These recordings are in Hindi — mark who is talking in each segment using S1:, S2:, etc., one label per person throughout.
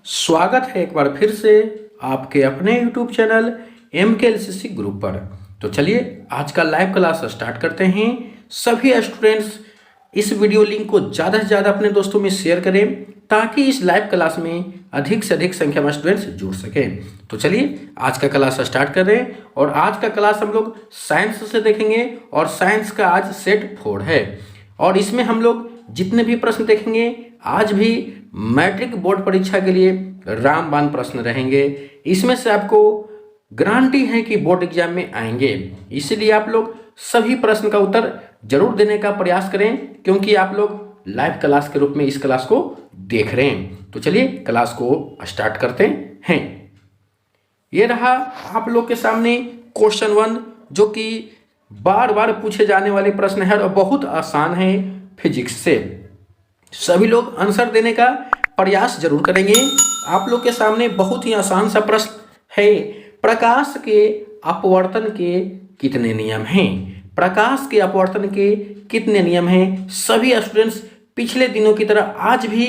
S1: स्वागत है एक बार फिर से आपके अपने YouTube चैनल MKLCC ग्रुप पर। तो चलिए आज का लाइव क्लास स्टार्ट करते हैं। सभी स्टूडेंट्स इस वीडियो लिंक को ज़्यादा से ज़्यादा अपने दोस्तों में शेयर करें ताकि इस लाइव क्लास में अधिक से अधिक संख्या में स्टूडेंट्स जुड़ सकें। तो चलिए आज का क्लास स्टार्ट कर रहे हैं और आज का क्लास हम लोग साइंस से देखेंगे और साइंस का आज सेट 4 है और इसमें हम लोग जितने भी प्रश्न देखेंगे आज भी मैट्रिक बोर्ड परीक्षा के लिए रामबाण प्रश्न रहेंगे। इसमें से आपको गारंटी है कि बोर्ड एग्जाम में आएंगे, इसलिए आप लोग सभी प्रश्न का उत्तर जरूर देने का प्रयास करें क्योंकि आप लोग लाइव क्लास के रूप में इस क्लास को देख रहे हैं। तो चलिए क्लास को स्टार्ट करते हैं। ये रहा आप लोग के सामने क्वेश्चन 1 जो कि बार बार पूछे जाने वाले प्रश्न है और बहुत आसान है फिजिक्स से। सभी लोग आंसर देने का प्रयास जरूर करेंगे। आप लोग के सामने बहुत ही आसान सा प्रश्न है, प्रकाश के अपवर्तन के कितने नियम हैं? प्रकाश के अपवर्तन के कितने नियम हैं? सभी स्टूडेंट्स पिछले दिनों की तरह आज भी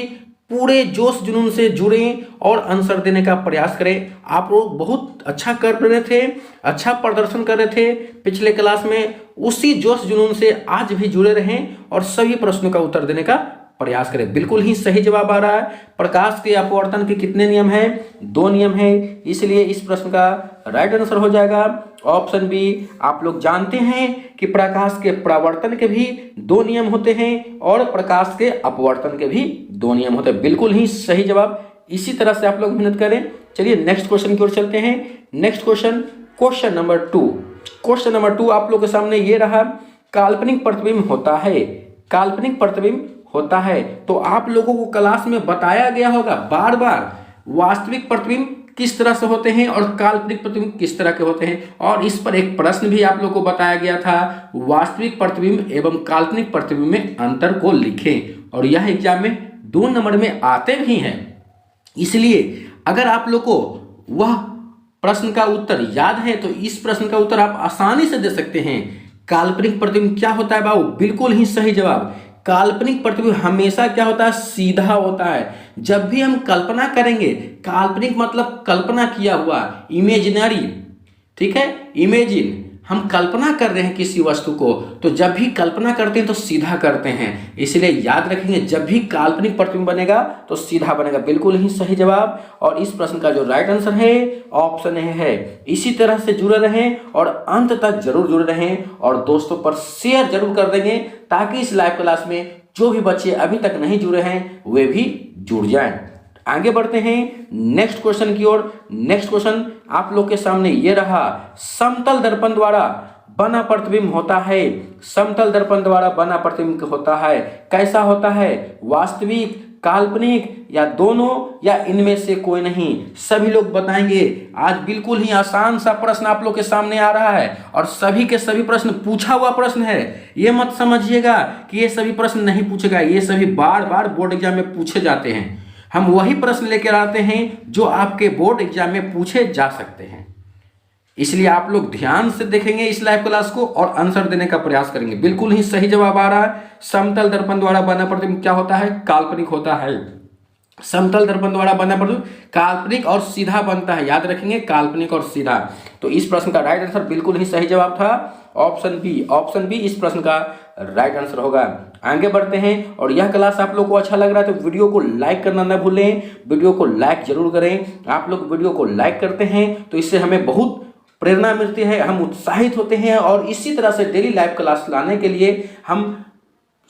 S1: पूरे जोश जुनून से जुड़ें और आंसर देने का प्रयास करें। आप लोग बहुत अच्छा कर रहे थे, अच्छा प्रदर्शन कर रहे थे पिछले क्लास में, उसी जोश जुनून से आज भी जुड़े रहें और सभी प्रश्नों का उत्तर देने का प्रयास करें। बिल्कुल ही सही जवाब आ रहा है। प्रकाश के अपवर्तन के कितने नियम हैं? 2 नियम हैं, इसलिए इस प्रश्न का राइट आंसर हो जाएगा ऑप्शन बी। आप लोग जानते हैं कि प्रकाश के परावर्तन के भी 2 नियम होते हैं और प्रकाश के अपवर्तन के भी 2 नियम होते हैं। बिल्कुल ही सही जवाब। इसी तरह से आप लोग मेहनत करें। चलिए नेक्स्ट क्वेश्चन की ओर चलते हैं। Next question number 2। Question number 2 आप लोग के सामने ये रहा, काल्पनिक प्रतिबिंब होता है। काल्पनिक प्रतिबिंब होता है तो आप लोगों को क्लास में बताया गया होगा बार बार वास्तविक प्रतिबिंब किस तरह से होते हैं और काल्पनिक प्रतिबिंब किस तरह के होते हैं, और इस पर एक प्रश्न भी आप लोगों को बताया गया था, वास्तविक प्रतिबिंब एवं काल्पनिक प्रतिबिंब में अंतर को लिखें। और यह एग्जाम में 2 नंबर में आते भी हैं, इसलिए अगर आप लोग को वह प्रश्न का उत्तर याद है तो इस प्रश्न का उत्तर आप आसानी से दे सकते हैं। काल्पनिक प्रतिबिंब क्या होता है बाबू? बिल्कुल ही सही जवाब। काल्पनिक प्रतिबिंब हमेशा क्या होता है? सीधा होता है। जब भी हम कल्पना करेंगे, काल्पनिक मतलब कल्पना किया हुआ, इमेजिनरी, ठीक है, इमेजिन, हम कल्पना कर रहे हैं किसी वस्तु को, तो जब भी कल्पना करते हैं तो सीधा करते हैं, इसलिए याद रखेंगे जब भी काल्पनिक प्रतिबिंब बनेगा तो सीधा बनेगा। बिल्कुल ही सही जवाब और इस प्रश्न का जो राइट आंसर है ऑप्शन ए है। इसी तरह से जुड़े रहें और अंत तक जरूर जुड़े रहें और दोस्तों पर शेयर जरूर कर देंगे ताकि इस लाइव क्लास में जो भी बच्चे अभी तक नहीं जुड़े हैं वे भी जुड़ जाएं। आगे बढ़ते हैं नेक्स्ट क्वेश्चन की ओर। नेक्स्ट क्वेश्चन आप लोग के सामने ये रहा, समतल दर्पण द्वारा बना प्रतिबिंब होता है। समतल दर्पण द्वारा बना प्रतिबिंब होता है, कैसा होता है? वास्तविक, काल्पनिक या दोनों या इनमें से कोई नहीं? सभी लोग बताएंगे। आज बिल्कुल ही आसान सा प्रश्न आप लोग के सामने आ रहा है और सभी के सभी प्रश्न पूछा हुआ प्रश्न है। ये मत समझिएगा कि ये सभी प्रश्न नहीं पूछेगा, ये सभी बार बार बोर्ड एग्जाम में पूछे जाते हैं। हम वही प्रश्न लेकर आते हैं जो आपके बोर्ड एग्जाम में पूछे जा सकते हैं, इसलिए आप लोग ध्यान से देखेंगे इस लाइव क्लास को और आंसर देने का प्रयास करेंगे। बिल्कुल ही सही जवाब आ रहा है। समतल दर्पण द्वारा बना प्रतिबिंब क्या होता है? काल्पनिक होता है। समतल दर्पण द्वारा बना प्रतिबिंब काल्पनिक और सीधा बनता है, याद रखेंगे, काल्पनिक और सीधा। तो इस प्रश्न का राइट आंसर बिल्कुल ही सही जवाब था ऑप्शन बी। ऑप्शन बी इस प्रश्न का राइट आंसर होगा। आगे बढ़ते हैं और यह क्लास आप लोग को अच्छा लग रहा है तो वीडियो को लाइक करना न भूलें। वीडियो को लाइक जरूर करें। आप लोग वीडियो को लाइक करते हैं तो इससे हमें बहुत प्रेरणा मिलती है, हम उत्साहित होते हैं और इसी तरह से डेली लाइव क्लास लाने के लिए हम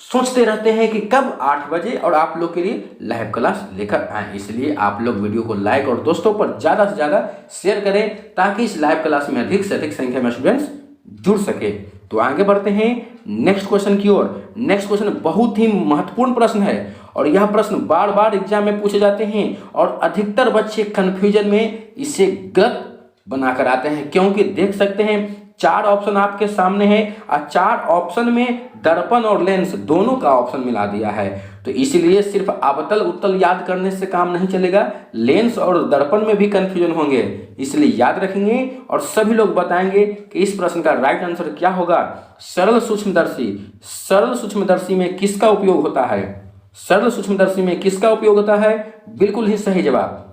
S1: सोचते रहते हैं कि कब 8 बजे और आप लोग के लिए लाइव क्लास लेकर आए। इसलिए आप लोग वीडियो को लाइक और दोस्तों पर ज़्यादा से ज़्यादा शेयर करें ताकि इस लाइव क्लास में अधिक से अधिक संख्या में स्टूडेंट्स जुड़ सके। तो आगे बढ़ते हैं नेक्स्ट क्वेश्चन की ओर। नेक्स्ट क्वेश्चन बहुत ही महत्वपूर्ण प्रश्न है और यह प्रश्न बार बार एग्जाम में पूछे जाते हैं और अधिकतर बच्चे कंफ्यूजन में इसे गलत बनाकर आते हैं, क्योंकि देख सकते हैं 4 ऑप्शन आपके सामने है और 4 ऑप्शन में दर्पण और लेंस दोनों का ऑप्शन मिला दिया है। तो इसीलिए सिर्फ अवतल उत्तल याद करने से काम नहीं चलेगा, लेंस और दर्पण में भी कंफ्यूजन होंगे, इसलिए याद रखेंगे और सभी लोग बताएंगे कि इस प्रश्न का राइट आंसर क्या होगा। सरल सूक्ष्मदर्शी, सरल सूक्ष्मदर्शी में किसका उपयोग होता है? सरल सूक्ष्मदर्शी में किसका उपयोग होता है? बिल्कुल ही सही जवाब,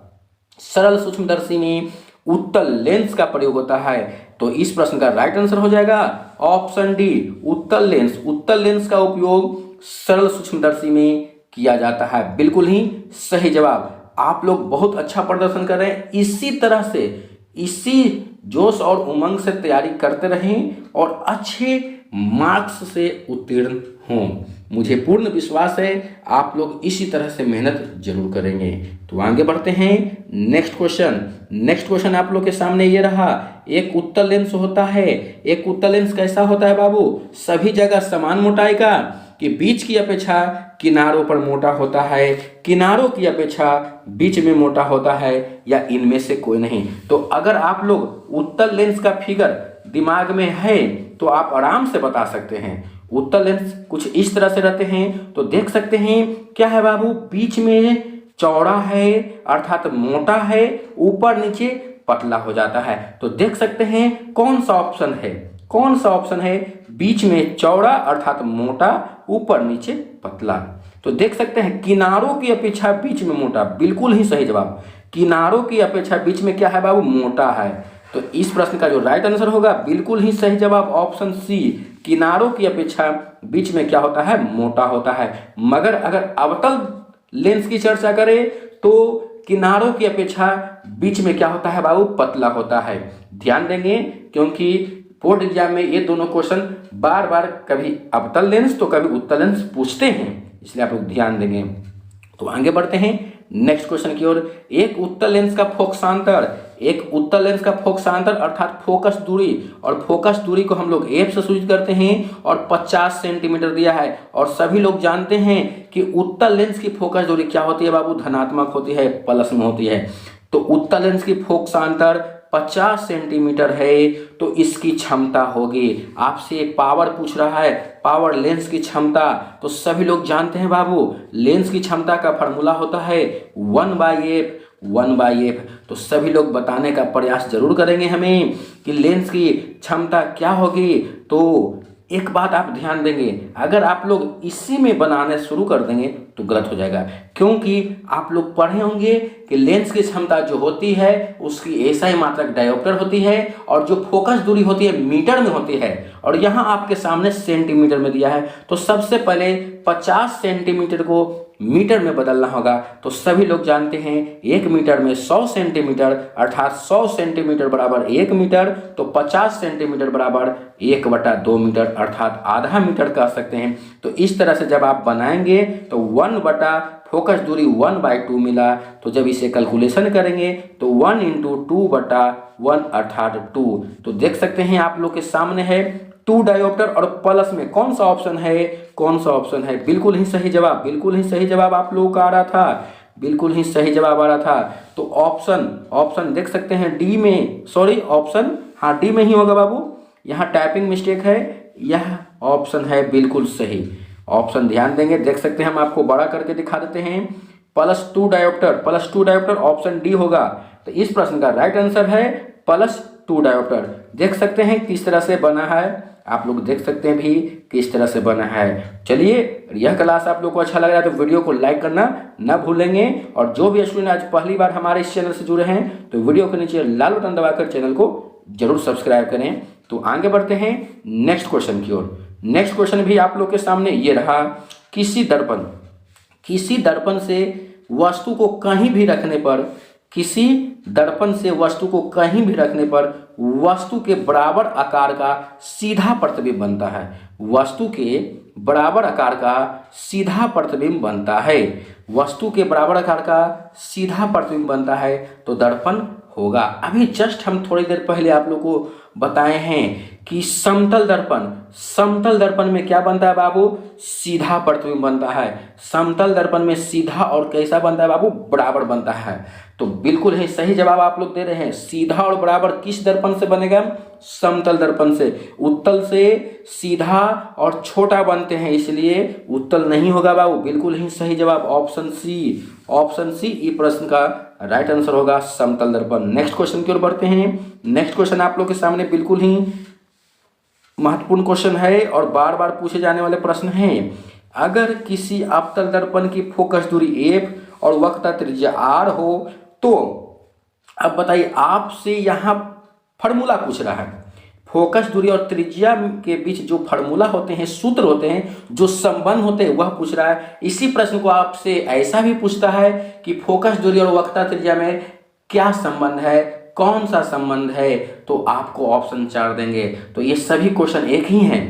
S1: सरल सूक्ष्मदर्शी में उत्तल लेंस का प्रयोग होता है। तो इस प्रश्न का राइट आंसर हो जाएगा ऑप्शन डी, उत्तल लेंस। उत्तल लेंस का उपयोग सरल सूक्ष्मदर्शी में किया जाता है। बिल्कुल ही सही जवाब। आप लोग बहुत अच्छा प्रदर्शन कर रहे हैं। इसी तरह से, इसी जोश और उमंग से तैयारी करते रहें और अच्छे मार्क्स से उत्तीर्ण हों। मुझे पूर्ण विश्वास है आप लोग इसी तरह से मेहनत जरूर करेंगे। तो आगे बढ़ते हैं नेक्स्ट क्वेश्चन। नेक्स्ट क्वेश्चन आप लोग के सामने ये रहा। एक उत्तल लेंस होता है, एक उत्तल लेंस कैसा होता है बाबू? सभी जगह समान मोटाई का, कि बीच की अपेक्षा किनारों पर मोटा होता है, किनारों की अपेक्षा बीच में मोटा होता है, या इनमें से कोई नहीं? तो अगर आप लोग उत्तल लेंस का फिगर दिमाग में है तो आप आराम से बता सकते हैं। उत्तल लेंस कुछ इस तरह से रहते हैं। तो देख सकते हैं क्या है बाबू, बीच में चौड़ा है अर्थात मोटा है, ऊपर नीचे पतला हो जाता है। तो देख सकते हैं कौन सा ऑप्शन है, कौन सा ऑप्शन है? बीच में चौड़ा अर्थात मोटा, ऊपर नीचे पतला। तो देख सकते हैं किनारों की अपेक्षा बीच में मोटा। बिल्कुल ही सही जवाब। किनारों की अपेक्षा बीच में क्या है बाबू? मोटा है। तो इस प्रश्न का जो राइट आंसर होगा बिल्कुल ही सही जवाब ऑप्शन सी, किनारों की अपेक्षा बीच में क्या होता है? मोटा होता है। मगर अगर अवतल लेंस की चर्चा करें तो किनारों की अपेक्षा बीच में क्या होता है बाबू? पतला होता है। ध्यान देंगे क्योंकि बोर्ड एग्जाम में ये दोनों क्वेश्चन बार बार कभी अवतल लेंस तो कभी उत्तल लेंस पूछते हैं, इसलिए आप लोग ध्यान देंगे। तो आगे बढ़ते हैं नेक्स्ट क्वेश्चन की ओर। एक उत्तल लेंस का फोकसांतर, एक उत्तल लेंस का फोकसांतर अर्थात फोकस दूरी, और फोकस दूरी को हम लोग एफ से सूचित करते हैं और 50 सेंटीमीटर दिया है। और सभी लोग जानते हैं कि उत्तल लेंस की फोकस दूरी क्या होती है बाबू? धनात्मक होती है, प्लस में होती है। तो उत्तल लेंस की फोकसांतर 50 सेंटीमीटर है तो इसकी क्षमता होगी। आपसे पावर पूछ रहा है, पावर लेंस की क्षमता, तो सभी लोग जानते हैं बाबू लेंस की क्षमता का फॉर्मूला होता है 1/f, 1/f। तो सभी लोग बताने का प्रयास जरूर करेंगे हमें कि लेंस की क्षमता क्या होगी। तो एक बात आप ध्यान देंगे, अगर आप लोग इसी में बनाने शुरू कर देंगे तो गलत हो जाएगा, क्योंकि आप लोग पढ़े होंगे कि लेंस की क्षमता जो होती है उसकी SI मात्रक डायोप्टर होती है और जो फोकस दूरी होती है मीटर में होती है, और यहाँ आपके सामने सेंटीमीटर में दिया है। तो सबसे पहले 50 सेंटीमीटर को मीटर में बदलना होगा। तो सभी लोग जानते हैं 1 मीटर में 100 सेंटीमीटर अर्थात 100 सेंटीमीटर बराबर 1 मीटर, तो 50 सेंटीमीटर बराबर 1/2 मीटर अर्थात आधा मीटर कह सकते हैं। तो इस तरह से जब आप बनाएंगे तो 1 बटा फोकस दूरी 1/2 मिला, तो जब इसे कैलकुलेशन करेंगे तो 1 × 2/1 अर्थात 2। तो देख सकते हैं आप लोग के सामने है 2 डायोप्टर और प्लस में कौन सा ऑप्शन है? कौन सा ऑप्शन है? बिल्कुल ही सही जवाब, बिल्कुल ही सही जवाब आप लोगों का आ रहा था, बिल्कुल ही सही जवाब आ रहा था। तो ऑप्शन देख सकते हैं डी में, सॉरी ऑप्शन हाँ डी में ही होगा बाबू, यहाँ टाइपिंग मिस्टेक है, यह ऑप्शन है बिल्कुल सही ऑप्शन। ध्यान देंगे, देख सकते हैं हम आपको बड़ा करके दिखा देते हैं। +2 डायोप्टर ऑप्शन डी होगा। तो इस प्रश्न का राइट आंसर है +2 डायोप्टर। देख सकते हैं किस तरह से बना है, आप लोग देख सकते हैं भी किस तरह से बना है। चलिए, यह क्लास आप लोग को अच्छा लग रहा है तो वीडियो को लाइक करना ना भूलेंगे, और जो भी स्टूडेंट आज पहली बार हमारे इस चैनल से जुड़े हैं तो वीडियो के नीचे लाल बटन दबाकर चैनल को जरूर सब्सक्राइब करें। तो आगे बढ़ते हैं नेक्स्ट क्वेश्चन की ओर। नेक्स्ट क्वेश्चन भी आप लोग के सामने ये रहा। किसी दर्पण से वस्तु को कहीं भी रखने पर, किसी दर्पण से वस्तु को कहीं भी रखने पर वस्तु के बराबर आकार का सीधा प्रतिबिंब बनता है। वस्तु के बराबर आकार का सीधा प्रतिबिंब बनता है। वस्तु के बराबर आकार का सीधा प्रतिबिंब बनता है तो दर्पण होगा। अभी जस्ट हम थोड़ी देर पहले आप लोग को बताए हैं कि समतल दर्पण में क्या बनता है बाबू? सीधा प्रतिबिंब बनता है। समतल दर्पण में सीधा और कैसा बनता है बाबू? बराबर बनता है। तो बिल्कुल ही सही जवाब आप लोग दे रहे हैं। सीधा और बराबर किस दर्पण से बनेगा? समतल दर्पण से। उत्तल से सीधा और छोटा बनते हैं, इसलिए उत्तल नहीं होगा बाबू। बिल्कुल ही सही जवाब ऑप्शन सी ई प्रश्न का राइट आंसर होगा समतल दर्पण। नेक्स्ट क्वेश्चन की ओर बढ़ते हैं। नेक्स्ट क्वेश्चन आप लोग के सामने बिल्कुल ही महत्वपूर्ण क्वेश्चन है और बार बार पूछे जाने वाले प्रश्न हैं। अगर किसी अवतल दर्पण की फोकस दूरी f और वक्रता त्रिज्या r हो तो अब बताइए, आपसे यहाँ फॉर्मूला पूछ रहा है, फोकस दूरी और त्रिज्या के बीच जो फार्मूला होते हैं, सूत्र होते हैं, जो संबंध होते हैं, वह पूछ रहा है। इसी प्रश्न को आपसे ऐसा भी पूछता है कि फोकस दूरी और वक्रता त्रिज्या में क्या संबंध है, कौन सा संबंध है, तो आपको ऑप्शन 4 देंगे। तो ये सभी क्वेश्चन एक ही हैं।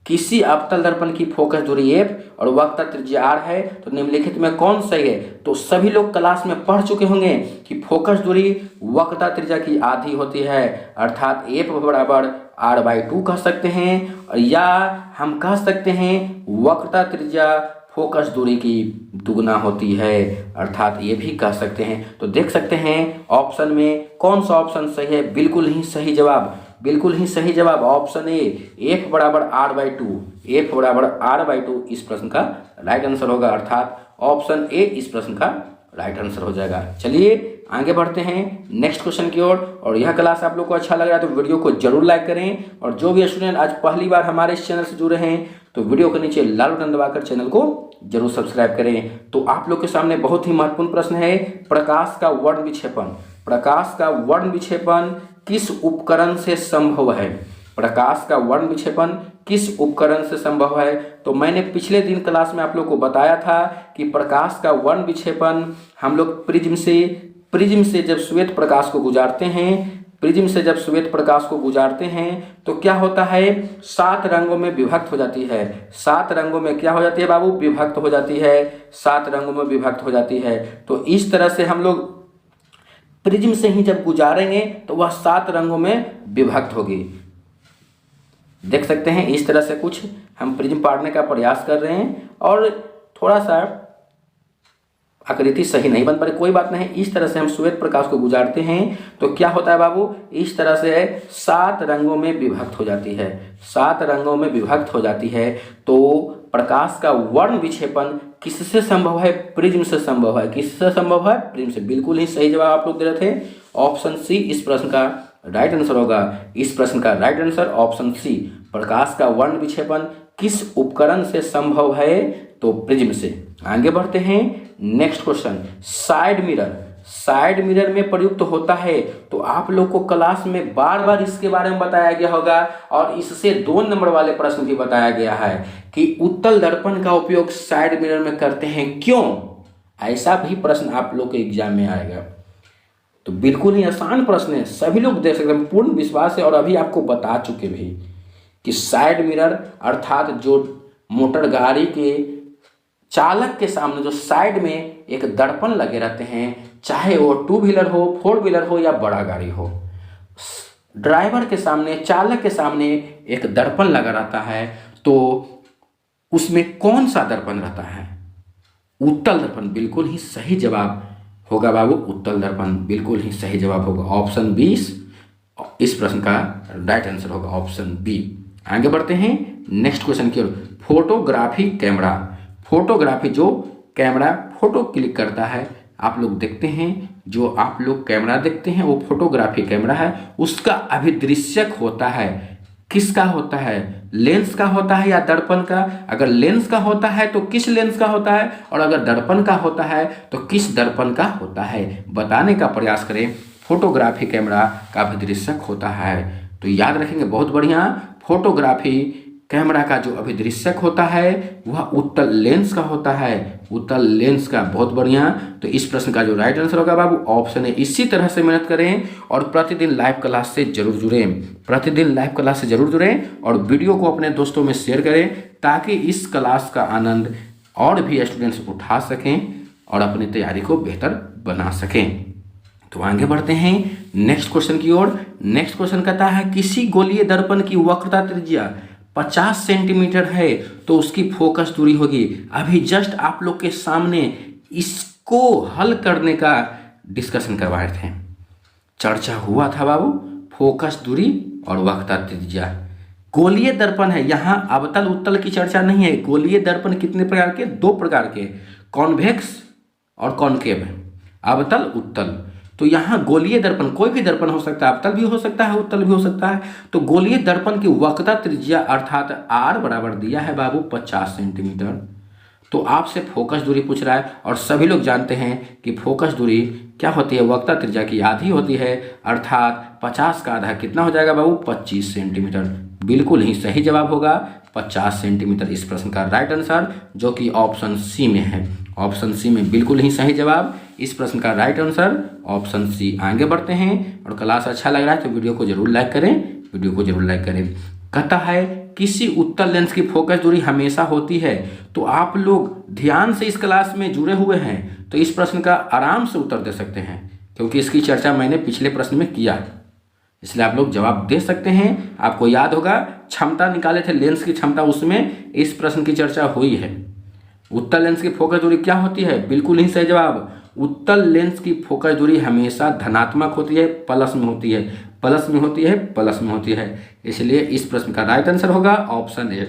S1: किसी अवतल दर्पण की फोकस दूरी f और वक्रता त्रिज्या r है, तो निम्नलिखित में कौन सही है। तो सभी लोग क्लास में पढ़ चुके होंगे कि फोकस दूरी वक्रता त्रिज्या की आधी होती है, अर्थात f बराबर r/2 कह सकते हैं, या हम कह सकते हैं वक्रता त्रिज्या फोकस दूरी की दुगना होती है, अर्थात ये भी कह सकते हैं। तो देख सकते हैं ऑप्शन में कौन सा ऑप्शन सही है। बिल्कुल ही सही जवाब, बिल्कुल ही सही जवाब ऑप्शन ए, f बराबर r/2, f बराबर r/2 इस प्रश्न का राइट आंसर होगा, अर्थात ऑप्शन ए इस प्रश्न का राइट आंसर हो जाएगा। चलिए आगे बढ़ते हैं नेक्स्ट क्वेश्चन की ओर। और यह क्लास आप लोग को अच्छा लग रहा है तो वीडियो को जरूर लाइक करें, और जो भी स्टूडेंट आज पहली बार हमारे इस चैनल से जुड़े हैं तो वीडियो के नीचे लाल बटन दबाकर चैनल को जरूर सब्सक्राइब करें। तो आप लोग के सामने बहुत ही महत्वपूर्ण प्रश्न है, प्रकाश का वर्ण विक्षेपण। प्रकाश का वर्ण विक्षेपण किस उपकरण से संभव है। प्रकाश का वर्ण विक्षेपण किस उपकरण से संभव है। तो मैंने पिछले दिन क्लास में आप लोग को बताया था कि प्रकाश का वर्ण विक्षेपण हम लोग प्रिज्म से जब श्वेत प्रकाश को गुजारते हैं, प्रिज्म से जब श्वेत प्रकाश को गुजारते हैं तो क्या होता है, 7 रंगों में विभक्त हो जाती है। 7 रंगों में क्या हो जाती है बाबू, विभक्त हो जाती है, 7 रंगों में विभक्त हो जाती है। तो इस तरह से हम लोग प्रिज्म से ही जब गुजारेंगे तो वह 7 रंगों में विभक्त होगी। देख सकते हैं इस तरह से कुछ हम प्रिज्म पाड़ने का प्रयास कर रहे हैं, और थोड़ा सा आकृति सही नहीं बन पा रही, कोई बात नहीं। इस तरह से हम श्वेत प्रकाश को गुजारते हैं तो क्या होता है बाबू, इस तरह से 7 रंगों में विभक्त हो जाती है, 7 रंगों में विभक्त हो जाती है। तो प्रकाश का वर्ण विक्षेपण किससे संभव है, प्रिज्म से संभव है। किससे संभव है, प्रिज्म से। बिल्कुल ही सही जवाब आप लोग दे रहे थे, ऑप्शन सी इस प्रश्न का राइट आंसर होगा। इस प्रश्न का राइट आंसर ऑप्शन सी, प्रकाश का वर्ण विक्षेपण किस उपकरण से संभव है, तो प्रिज्म से। आगे बढ़ते हैं next question, side mirror. Side mirror में प्रयुक्त होता है, तो आप लोग को क्लास में बार बार इसके बारे में बताया गया होगा, और इससे 2 नंबर वाले प्रश्न भी बताया गया है कि उत्तल दर्पण का उपयोग साइड मिरर में करते हैं क्यों। ऐसा भी प्रश्न आप लोग के एग्जाम में आएगा। तो बिल्कुल ही आसान प्रश्न है, सभी लोग देख सकते हैं, पूर्ण विश्वास है, और अभी आपको बता चुके भी कि साइड मिरर अर्थात जो मोटर गाड़ी के चालक के सामने जो साइड में एक दर्पण लगे रहते हैं, चाहे वो 2 व्हीलर हो, 4 व्हीलर हो या बड़ा गाड़ी हो, ड्राइवर के सामने, चालक के सामने एक दर्पण लगा रहता है, तो उसमें कौन सा दर्पण रहता है, उत्तल दर्पण। बिल्कुल ही सही जवाब होगा बाबू, उत्तल दर्पण बिल्कुल ही सही जवाब होगा, ऑप्शन 20 इस प्रश्न का राइट आंसर होगा, ऑप्शन बी। आगे बढ़ते हैं नेक्स्ट क्वेश्चन की ओर, फोटोग्राफी कैमरा। फोटोग्राफी जो कैमरा फोटो क्लिक करता है, आप लोग देखते हैं, जो आप लोग कैमरा देखते हैं वो फोटोग्राफी कैमरा है, उसका अभिदृश्यक होता है। किसका होता है, लेंस का होता है या दर्पण का। अगर लेंस का होता है तो किस लेंस का होता है, और अगर दर्पण का होता है तो किस दर्पण का होता है, बताने का प्रयास करें। फोटोग्राफी कैमरा का अभिदृश्यक होता है, तो याद रखेंगे बहुत बढ़िया। फोटोग्राफी कैमरा का जो अभिदृश्यक होता है वह उत्तल लेंस का होता है, उत्तल लेंस का, बहुत बढ़िया। तो इस प्रश्न का जो राइट आंसर होगा बाबू ऑप्शन है। इसी तरह से मेहनत करें और प्रतिदिन लाइव क्लास से जरूर जुड़ें, प्रतिदिन लाइव क्लास से जरूर जुड़ें, और वीडियो को अपने दोस्तों में शेयर करें ताकि इस क्लास का आनंद और भी स्टूडेंट्स उठा सकें और अपनी तैयारी को बेहतर बना सकें। तो आगे बढ़ते हैं नेक्स्ट क्वेश्चन की ओर। नेक्स्ट क्वेश्चन कहता है, किसी गोलीय दर्पण की वक्रता त्रिज्या 50 सेंटीमीटर है तो उसकी फोकस दूरी होगी। अभी जस्ट आप लोग के सामने इसको हल करने का डिस्कशन करवाए थे, चर्चा हुआ था बाबू, फोकस दूरी और वक्रता त्रिज्या। गोलीय दर्पण है, यहाँ अवतल उत्तल की चर्चा नहीं है। गोलीय दर्पण कितने प्रकार के, 2 प्रकार के, कॉन्वेक्स और कॉनकेव, अवतल उत्तल। तो यहाँ गोलीय दर्पण, कोई भी दर्पण हो सकता है, अवतल भी हो सकता है, उत्तल भी हो सकता है। तो गोलीय दर्पण की वक्रता त्रिज्या अर्थात R बराबर दिया है बाबू 50 सेंटीमीटर। तो आपसे फोकस दूरी पूछ रहा है और सभी लोग जानते हैं कि फोकस दूरी क्या होती है, वक्रता त्रिज्या की आधी होती है, अर्थात 50 का आधा कितना हो जाएगा बाबू, 25 सेंटीमीटर। बिल्कुल ही सही जवाब होगा 50 सेंटीमीटर इस प्रश्न का राइट आंसर, जो कि ऑप्शन सी में है। ऑप्शन सी में बिल्कुल ही सही जवाब, इस प्रश्न का राइट आंसर ऑप्शन सी। आगे बढ़ते हैं, और क्लास अच्छा लग रहा है तो वीडियो को जरूर लाइक करें, वीडियो को जरूर लाइक करें। कहता है किसी उत्तल लेंस की फोकस दूरी हमेशा होती है। तो आप लोग ध्यान से इस क्लास में जुड़े हुए हैं तो इस प्रश्न का आराम से उत्तर दे सकते हैं, क्योंकि इसकी चर्चा मैंने पिछले प्रश्न में किया है, इसलिए आप लोग जवाब दे सकते हैं। आपको याद होगा क्षमता निकाले थे, लेंस की क्षमता, उसमें इस प्रश्न की चर्चा हुई है। उत्तल लेंस की फोकस दूरी क्या होती है, बिल्कुल ही सही जवाब, उत्तल लेंस की फोकस दूरी हमेशा धनात्मक होती है, प्लस में होती है, प्लस में होती है, प्लस में होती है। इसलिए इस प्रश्न का राइट आंसर होगा ऑप्शन ए।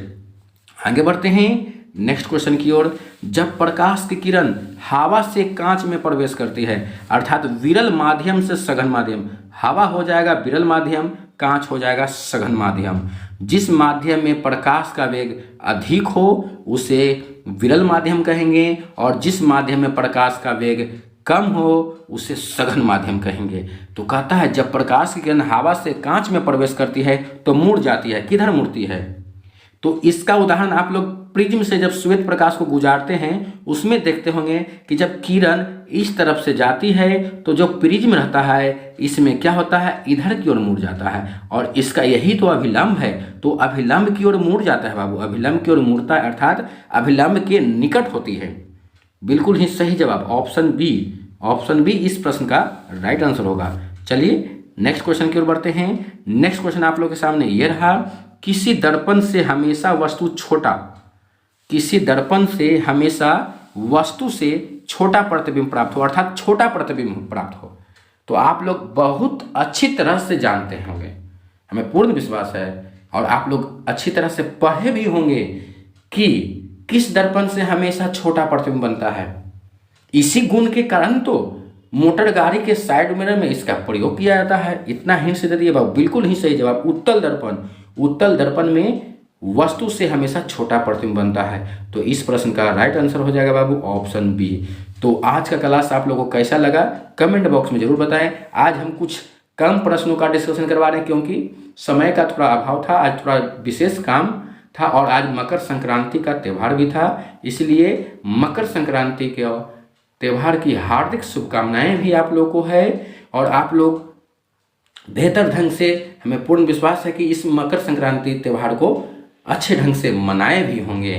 S1: आगे बढ़ते हैं नेक्स्ट क्वेश्चन की ओर। जब प्रकाश की किरण हवा से कांच में प्रवेश करती है, अर्थात विरल माध्यम से सघन माध्यम, हवा हो जाएगा विरल माध्यम, कांच हो जाएगा सघन माध्यम। जिस माध्यम में प्रकाश का वेग अधिक हो उसे विरल माध्यम कहेंगे, और जिस माध्यम में प्रकाश का वेग कम हो उसे सघन माध्यम कहेंगे। तो कहता है जब प्रकाश की किरण हवा से कांच में प्रवेश करती है तो मुड़ जाती है, किधर मुड़ती है? तो इसका उदाहरण आप लोग प्रिज्म से जब श्वेत प्रकाश को गुजारते हैं उसमें देखते होंगे कि जब किरण इस तरफ से जाती है तो जो प्रिज्म रहता है इसमें क्या होता है, इधर की ओर मुड़ जाता है, और इसका यही तो अभिलंब है, तो अभिलंब की ओर मुड़ जाता है बाबू, अभिलंब की ओर मुड़ता है, अर्थात अभिलंब के निकट होती है। बिल्कुल ही सही जवाब ऑप्शन बी, ऑप्शन बी इस प्रश्न का राइट आंसर होगा। चलिए नेक्स्ट क्वेश्चन की ओर बढ़ते हैं। नेक्स्ट क्वेश्चन आप लोग के सामने ये रहा, किसी दर्पण से हमेशा वस्तु छोटा, किसी दर्पण से हमेशा वस्तु से छोटा प्रतिबिंब प्राप्त हो, अर्थात छोटा प्रतिबिंब प्राप्त हो। तो आप लोग बहुत अच्छी तरह से जानते होंगे, हमें पूर्ण विश्वास है, और आप लोग अच्छी तरह से पढ़े भी होंगे कि किस दर्पण से हमेशा छोटा प्रतिबिंब बनता है। इसी गुण के कारण तो मोटर गाड़ी के साइड मिरर में इसका प्रयोग किया जाता है। इतना हिंट से दे दिए बाबू, बिल्कुल ही सही जवाब उत्तल दर्पण, उत्तल दर्पण में वस्तु से हमेशा छोटा प्रतिबिंब बनता है। तो इस प्रश्न का राइट आंसर हो जाएगा बाबू ऑप्शन बी। तो आज का क्लास आप लोगों को कैसा लगा कमेंट बॉक्स में जरूर बताएं। आज हम कुछ कम प्रश्नों का डिस्कशन करवा रहे हैं क्योंकि समय का थोड़ा अभाव था, आज थोड़ा विशेष काम था, और आज मकर संक्रांति का त्यौहार भी था, इसलिए मकर संक्रांति के त्यौहार की हार्दिक शुभकामनाएं भी आप लोगों को है। और आप लोग बेहतर ढंग से, हमें पूर्ण विश्वास है कि इस मकर संक्रांति त्यौहार को अच्छे ढंग से मनाए भी होंगे।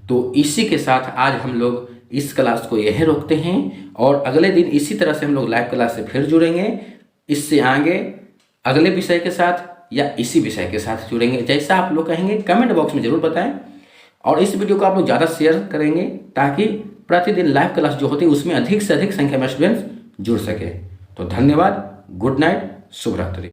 S1: तो इसी के साथ आज हम लोग इस क्लास को यहीं रोकते हैं, और अगले दिन इसी तरह से हम लोग लाइव क्लास से फिर जुड़ेंगे। इससे आगे अगले विषय के साथ या इसी विषय के साथ जुड़ेंगे, जैसा आप लोग कहेंगे कमेंट बॉक्स में जरूर बताएं। और इस वीडियो को आप लोग ज़्यादा शेयर करेंगे ताकि प्रतिदिन लाइव क्लास जो होती है उसमें अधिक से अधिक संख्या में स्टूडेंट्स जुड़ सके। तो धन्यवाद, गुड नाइट, शुभ रात्रि।